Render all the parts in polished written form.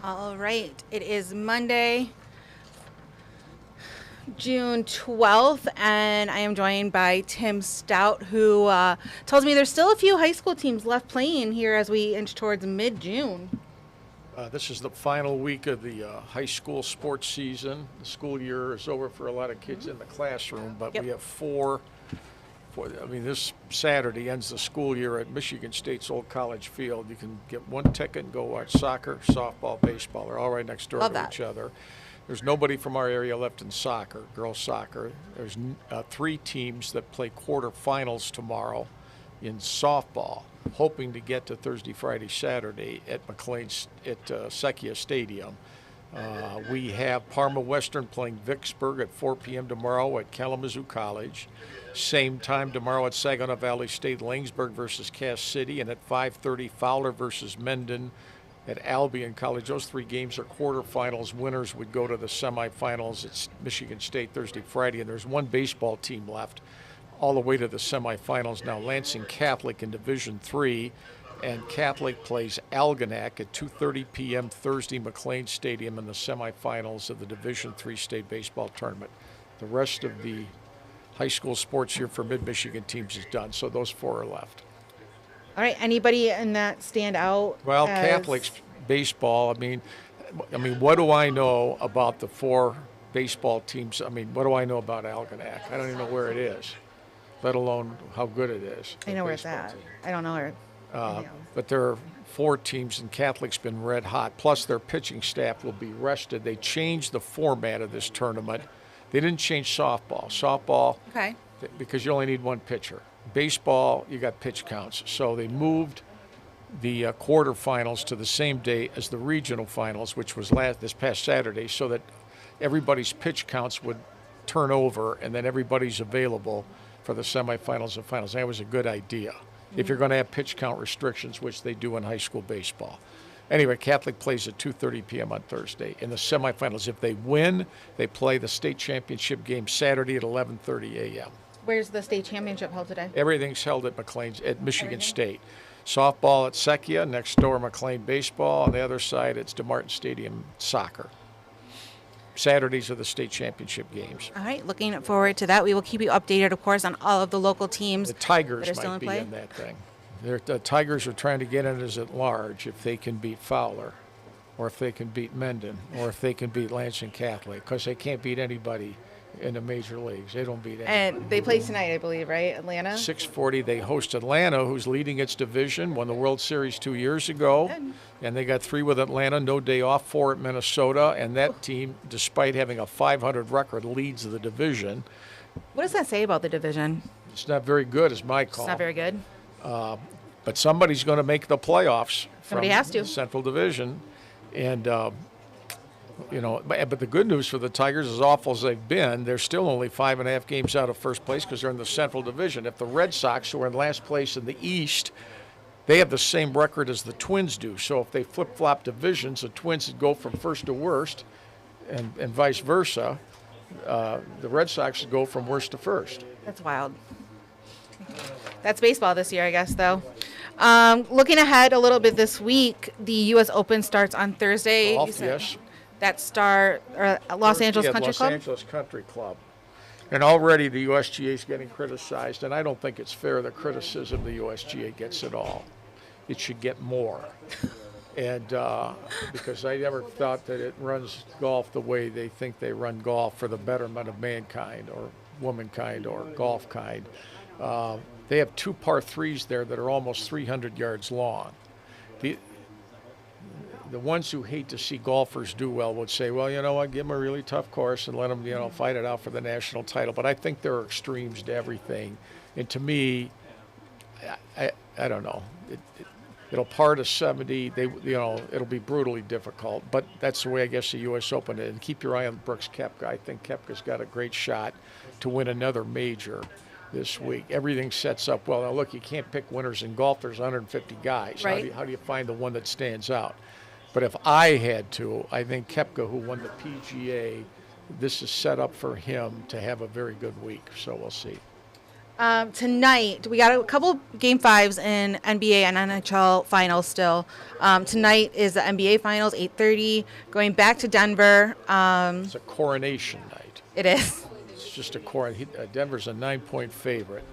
All right. It is Monday, June 12th, and I am joined by Tim Staudt, who tells me there's still a few high school teams left playing here as we inch towards mid-June. This is the final week of the high school sports season. The school year is over for a lot of kids in the classroom, but Yep. we have four. This Saturday ends the school year at Michigan State's Old College Field. You can get one ticket and go watch soccer, softball, baseball. They're all right next door Love to that. each other. There's nobody from our area left in soccer, girls soccer. There's three teams that play quarterfinals tomorrow in softball, hoping to get to Thursday, Friday, Saturday at Sequia Stadium. We have Parma Western playing Vicksburg at 4 p.m. tomorrow at Kalamazoo College. Same time tomorrow at Saginaw Valley State, Langsburg versus Cass City, and at 5:30 Fowler versus Mendon at Albion College. Those three games are quarterfinals. Winners would go to the semifinals. It's Michigan State Thursday, Friday, and there's one baseball team left all the way to the semifinals now. Lansing Catholic in Division III, and Catholic plays Algonac at 2:30 p.m. Thursday, McLean Stadium in the semifinals of the Division III state baseball tournament. The rest of the high school sports year for Mid-Michigan teams is done, so those four are left. All right. Anybody in that stand out? Well, as- Catholics baseball, I mean, what do I know about the four baseball teams? I mean, what do I know about Algonac? I don't even know where it is, let alone how good it is. I the know where it's baseball at. team. I don't know where. But there are four teams, and Catholic's been red hot. Plus, their pitching staff will be rested. They changed the format of this tournament. They didn't change softball. Softball, Okay. because you only need one pitcher. Baseball, you got pitch counts. So they moved the quarterfinals to the same day as the regional finals, which was this past Saturday, so that everybody's pitch counts would turn over, and then everybody's available for the semifinals and finals. That was a good idea. If you're going to have pitch count restrictions, which they do in high school baseball. Anyway, Catholic plays at 2:30 p.m. on Thursday. In the semifinals, if they win, they play the state championship game Saturday at 11:30 a.m. Where's the state championship held today? Everything's held at Michigan State. Softball at Sequia, next door McLean baseball. On the other side, it's DeMartin Stadium soccer. Saturdays are the state championship games. All right. Looking forward to that. We will keep you updated, of course, on all of the local teams The that Tigers are still might in be play. in that thing. The Tigers are trying to get in as at large if they can beat Fowler, or if they can beat Mendon, or if they can beat Lansing Catholic, because they can't beat anybody in the major leagues. They don't beat anybody. And they play tonight, I believe, right? Atlanta? 6:40, they host Atlanta, who's leading its division, won the World Series 2 years ago. Good. And they got 3 with Atlanta, no day off, 4 at Minnesota. And that team, despite having a .500 record, leads the division. What does that say about the division? It's not very good, is my call. It's not very good. But somebody's going to make the playoffs from Somebody has to. the Central Division. And, but the good news for the Tigers, as awful as they've been, they're still only 5.5 games out of first place because they're in the Central Division. If the Red Sox, who are in last place in the East, they have the same record as the Twins do. So if they flip-flop divisions, the Twins would go from first to worst, and vice versa. The Red Sox would go from worst to first. That's wild. That's baseball this year, I guess, though. Looking ahead a little bit this week, the U.S. Open starts on Thursday. You Golf, said yes. That start Los Angeles Country Los Club? Angeles Country Club. And already the USGA is getting criticized, and I don't think it's fair the criticism the USGA gets at all. It should get more. And because I never thought that it runs golf the way they think they run golf for the betterment of mankind or womankind or golf kind. They have 2 par 3s there that are almost 300 yards long. The ones who hate to see golfers do well would say, well, you know what, give them a really tough course and let them, fight it out for the national title. But I think there are extremes to everything. And to me, I don't know. It'll par to 70. It'll be brutally difficult. But that's the way I guess the U.S. Open is. And keep your eye on Brooks Koepka. I think Koepka's got a great shot to win another major this week. Everything sets up well. Now, look, you can't pick winners in golf. There's 150 guys. Right. How do you find the one that stands out? But if I had to, I think Koepka, who won the PGA, this is set up for him to have a very good week. So we'll see. Tonight, we got a couple game fives in NBA and NHL finals still. Tonight is the NBA finals, 8:30, going back to Denver. It's a coronation night. It is. It's just a Denver's a 9-point favorite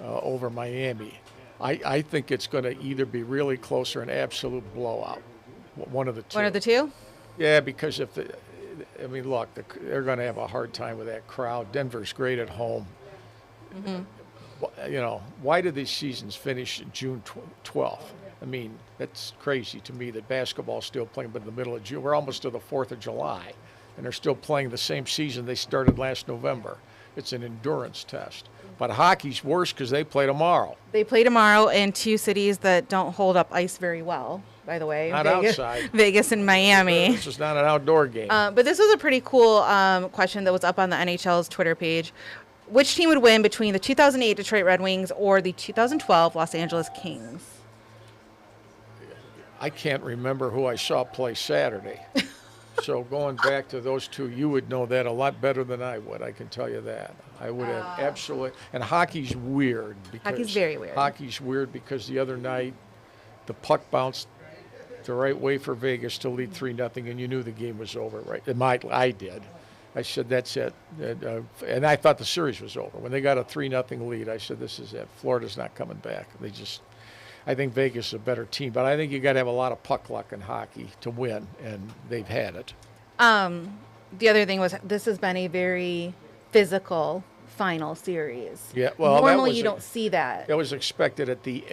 over Miami. I think it's going to either be really close or an absolute blowout. One of the two. One of the two? Yeah, because look, they're going to have a hard time with that crowd. Denver's great at home. Mm-hmm. Why did these seasons finish June 12th? I mean, that's crazy to me that basketball's still playing, but in the middle of June, we're almost to the 4th of July, and they're still playing the same season they started last November. It's an endurance test. But hockey's worse because they play tomorrow. They play tomorrow in two cities that don't hold up ice very well, by the way. Not outside. Vegas and Miami. This is not an outdoor game. But this was a pretty cool question that was up on the NHL's Twitter page. Which team would win between the 2008 Detroit Red Wings or the 2012 Los Angeles Kings? I can't remember who I saw play Saturday. So going back to those two, you would know that a lot better than I would. I can tell you that. I would have absolutely. And hockey's weird. Hockey's very weird. Hockey's weird because the other night the puck bounced the right way for Vegas to lead 3-0, and you knew the game was over, right? I did. I said, that's it. And I thought the series was over. When they got a 3-0 lead, I said, this is it. Florida's not coming back. I think Vegas is a better team. But I think you got to have a lot of puck luck in hockey to win, and they've had it. The other thing was this has been a very physical final series. Yeah, well, normally you don't see that. That was expected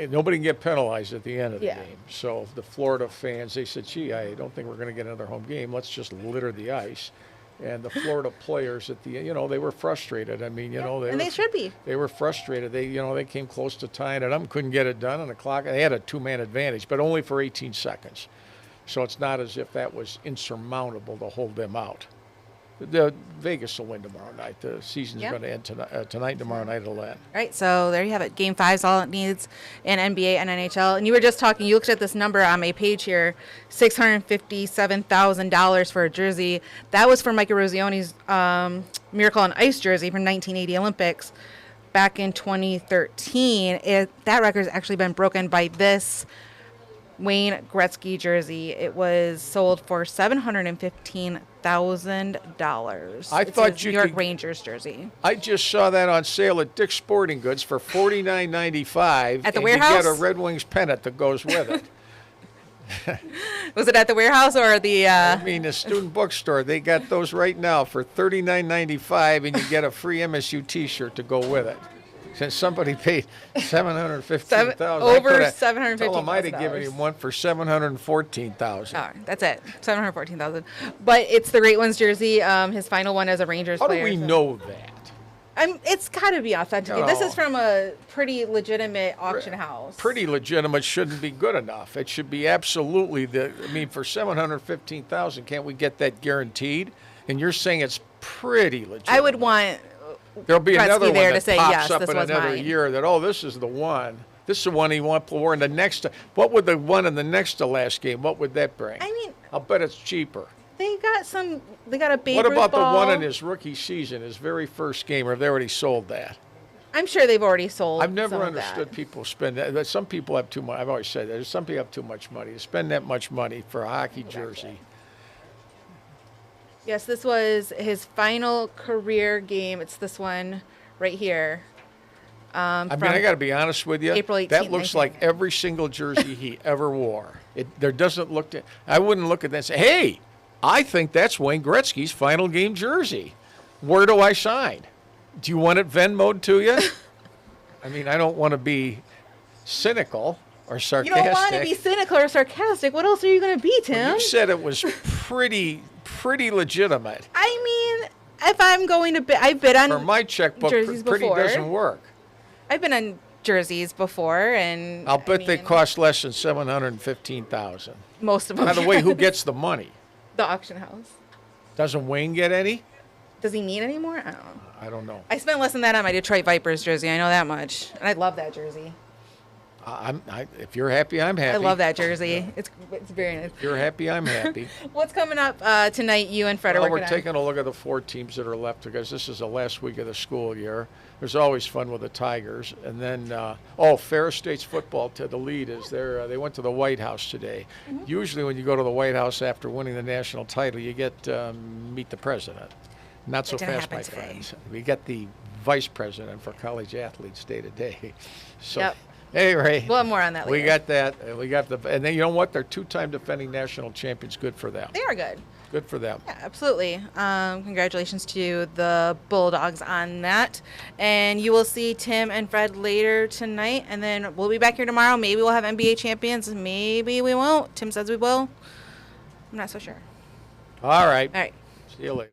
nobody can get penalized at the end of the Yeah. game. So the Florida fans, they said, gee, I don't think we're going to get another home game. Let's just litter the ice. And the Florida players they were frustrated. I mean, they should be. They were frustrated. They came close to tying it up, couldn't get it done on the clock. They had a 2-man advantage, but only for 18 seconds. So it's not as if that was insurmountable to hold them out. The Vegas will win tomorrow night. The season's going to end tonight and tomorrow night it'll end. All right, so there you have it. Game 5's all it needs in NBA and NHL. And you were just talking, you looked at this number on my page here, $657,000 for a jersey. That was for Mike Erosioni's Miracle on Ice jersey from 1980 Olympics back in 2013. That record has actually been broken by this Wayne Gretzky jersey. It was sold for $715,000. I thought New York Rangers jersey. I just saw that on sale at Dick's Sporting Goods for $49.95 at the warehouse. You get a Red Wings pennant that goes with it. Was it at the warehouse or the? I mean, the student bookstore. They got those right now for $39.95, and you get a free MSU T-shirt to go with it. Since somebody paid $715,000, over $715,000. Tell them I'd have given him one for $714,000. Oh, that's it, $714,000. But it's the Great Ones jersey. His final one as a Rangers player. How do we know that? It's got to be authentic. No. This is from a pretty legitimate auction house. Pretty legitimate shouldn't be good enough. It should be absolutely for $715,000, can't we get that guaranteed? And you're saying it's pretty legitimate. I would want. There'll be another one there that to say, pops yes, up this in was another mine. year that, this is the one. This is the one he wore in the next. What would the one in the next to last game, what would that bring? I mean, I'll bet it's cheaper. They got a Babe What about Ruth ball. the one in his rookie season, his very first game, or have they already sold that? I'm sure they've already sold. I've never some understood people spend that. Some people have too much. I've always said that. Some people have too much money. To spend that much money for a hockey jersey. Yes, this was his final career game. It's this one right here. I got to be honest with you. April 18th, that looks like every single jersey he ever wore. I wouldn't look at that and say, hey, I think that's Wayne Gretzky's final game jersey. Where do I sign? Do you want it Venmo'd to you? I mean, I don't want to be cynical or sarcastic. You don't want to be cynical or sarcastic. What else are you going to be, Tim? Well, you said it was pretty legitimate. I mean, if I'm going to bid, I've bid on For my checkbook, jerseys pretty before. doesn't work. I've been on jerseys before, and I'll bet they cost less than $715,000. Most of them. By the way, who gets the money? The auction house. Doesn't Wayne get any? Does he need any more? I don't know. I don't know. I spent less than that on my Detroit Vipers jersey. I know that much, and I love that jersey. If you're happy, I'm happy. I love that jersey. It's very nice. If you're happy, I'm happy. What's coming up tonight? You and Fred are Well, working we're on? taking a look at the 4 teams that are left because this is the last week of the school year. There's always fun with the Tigers. And then, Ferris State's football, to the lead is there. They went to the White House today. Mm-hmm. Usually when you go to the White House after winning the national title, you get meet the president. Not so It didn't fast, happen my today. friends. We get the vice president for college athletes day to day. So, Yep. anyway, We'll have more on that later. we got that. We got and then you know what? They're 2-time defending national champions. Good for them. They are good. Good for them. Yeah, absolutely. Congratulations to the Bulldogs on that. And you will see Tim and Fred later tonight. And then we'll be back here tomorrow. Maybe we'll have NBA champions. Maybe we won't. Tim says we will. I'm not so sure. All right. All right. See you later.